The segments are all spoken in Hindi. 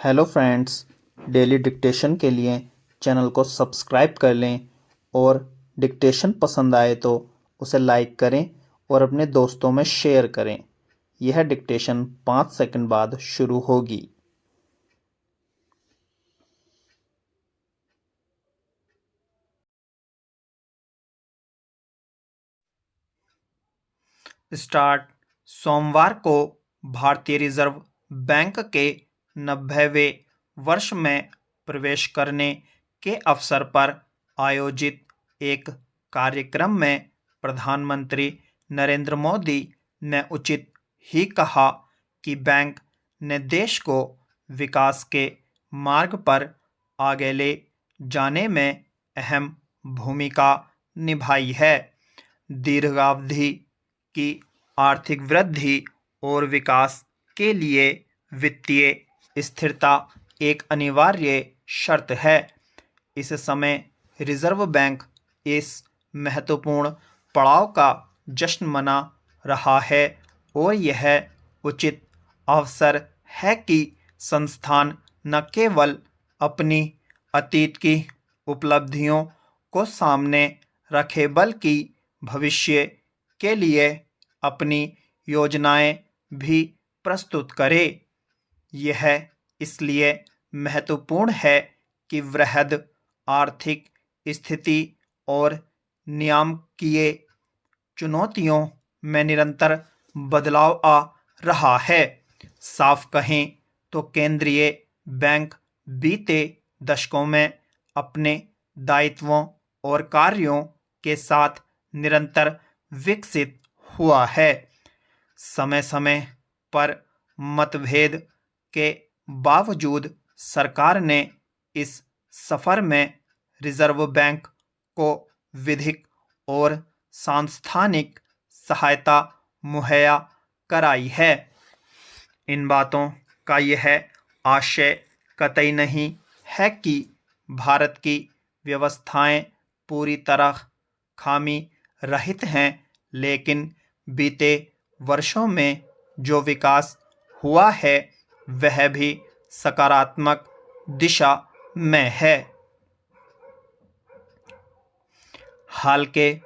हेलो फ्रेंड्स, डेली डिक्टेशन के लिए चैनल को सब्सक्राइब कर लें और डिक्टेशन पसंद आए तो उसे लाइक करें और अपने दोस्तों में शेयर करें। यह डिक्टेशन 5 सेकंड बाद शुरू होगी। स्टार्ट। सोमवार को भारतीय रिजर्व बैंक के 90वें वर्ष में प्रवेश करने के अवसर पर आयोजित एक कार्यक्रम में प्रधानमंत्री नरेंद्र मोदी ने उचित ही कहा कि बैंक ने देश को विकास के मार्ग पर आगे ले जाने में अहम भूमिका निभाई है। दीर्घावधि की आर्थिक वृद्धि और विकास के लिए वित्तीय स्थिरता एक अनिवार्य शर्त है। इस समय रिजर्व बैंक इस महत्वपूर्ण पड़ाव का जश्न मना रहा है और यह उचित अवसर है कि संस्थान न केवल अपनी अतीत की उपलब्धियों को सामने रखे बल्कि भविष्य के लिए अपनी योजनाएं भी प्रस्तुत करे। यह इसलिए महत्वपूर्ण है कि वृहद आर्थिक स्थिति और नियामकीय चुनौतियों में निरंतर बदलाव आ रहा है। साफ कहें तो केंद्रीय बैंक बीते दशकों में अपने दायित्वों और कार्यों के साथ निरंतर विकसित हुआ है। समय-समय पर मतभेद के बावजूद सरकार ने इस सफर में रिजर्व बैंक को विधिक और सांस्थानिक सहायता मुहैया कराई है। इन बातों का यह आशय कतई नहीं है कि भारत की व्यवस्थाएं पूरी तरह खामी रहित हैं, लेकिन बीते वर्षों में जो विकास हुआ है वह भी सकारात्मक दिशा में है। हाल के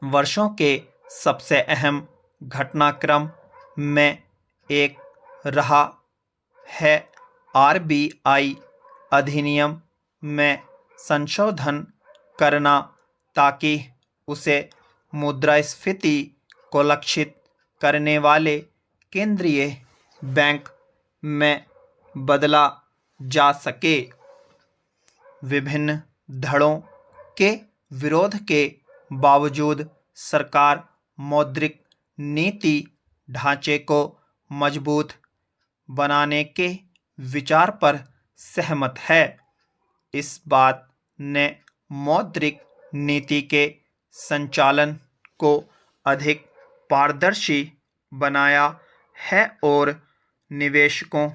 वर्षों के सबसे अहम घटनाक्रम में एक रहा है आरबीआई अधिनियम में संशोधन करना ताकि उसे मुद्रास्फीति को लक्षित करने वाले केंद्रीय बैंक में बदला जा सके। विभिन्न धड़ों के विरोध के बावजूद सरकार मौद्रिक नीति ढांचे को मजबूत बनाने के विचार पर सहमत है। इस बात ने मौद्रिक नीति के संचालन को अधिक पारदर्शी बनाया है और निवेशकों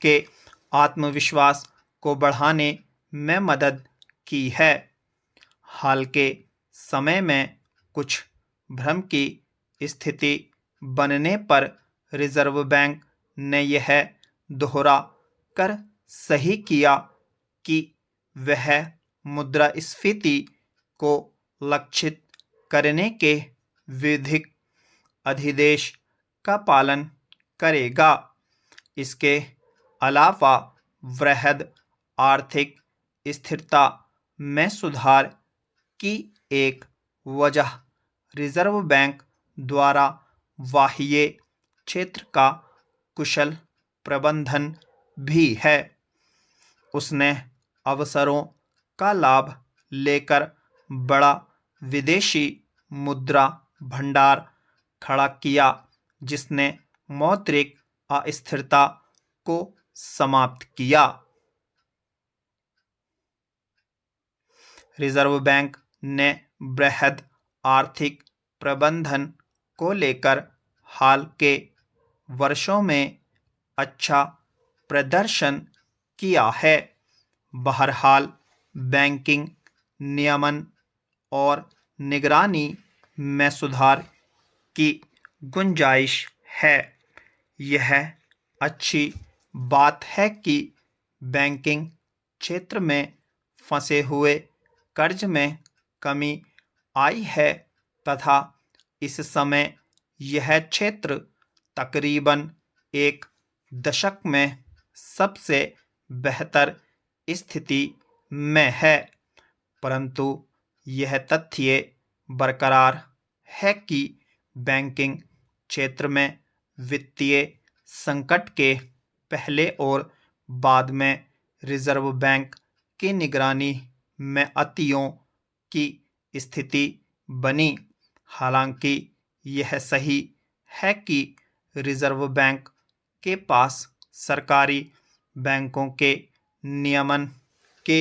के आत्मविश्वास को बढ़ाने में मदद की है। हाल के समय में कुछ भ्रम की स्थिति बनने पर रिजर्व बैंक ने यह दोहरा कर सही किया कि वह मुद्रास्फीति को लक्षित करने के विधिक अधिदेश का पालन करेगा। इसके अलावा वृहद आर्थिक स्थिरता में सुधार की एक वजह रिजर्व बैंक द्वारा बाह्य क्षेत्र का कुशल प्रबंधन भी है। उसने अवसरों का लाभ लेकर बड़ा विदेशी मुद्रा भंडार खड़ा किया, जिसने मौद्रिक अस्थिरता को समाप्त किया। रिजर्व बैंक ने बृहद आर्थिक प्रबंधन को लेकर हाल के वर्षों में अच्छा प्रदर्शन किया है। बहरहाल बैंकिंग नियमन और निगरानी में सुधार की गुंजाइश है। यह अच्छी बात है कि बैंकिंग क्षेत्र में फंसे हुए कर्ज में कमी आई है तथा इस समय यह क्षेत्र तकरीबन एक दशक में सबसे बेहतर स्थिति में है, परंतु यह तथ्य बरकरार है कि बैंकिंग क्षेत्र में वित्तीय संकट के पहले और बाद में रिजर्व बैंक की निगरानी में अतियों की स्थिति बनी। हालांकि यह सही है कि रिजर्व बैंक के पास सरकारी बैंकों के नियमन के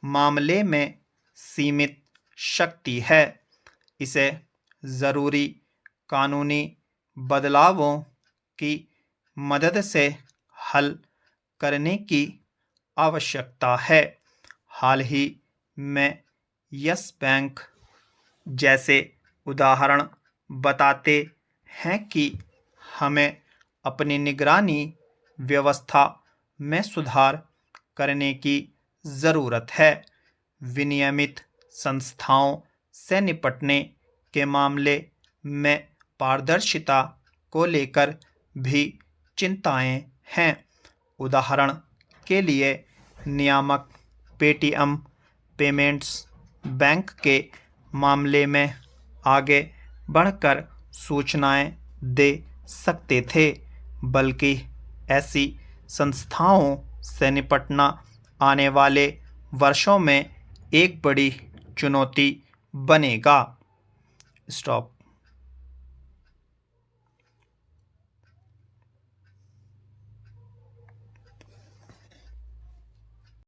मामले में सीमित शक्ति है। इसे ज़रूरी कानूनी बदलावों की मदद से हल करने की आवश्यकता है। हाल ही में यस बैंक जैसे उदाहरण बताते हैं कि हमें अपनी निगरानी व्यवस्था में सुधार करने की ज़रूरत है। विनियमित संस्थाओं से निपटने के मामले में पारदर्शिता को लेकर भी चिंताएं हैं। उदाहरण के लिए नियामक पेटीएम पेमेंट्स बैंक के मामले में आगे बढ़कर सूचनाएं दे सकते थे, बल्कि ऐसी संस्थाओं से निपटना आने वाले वर्षों में एक बड़ी चुनौती बनेगा। स्टॉप।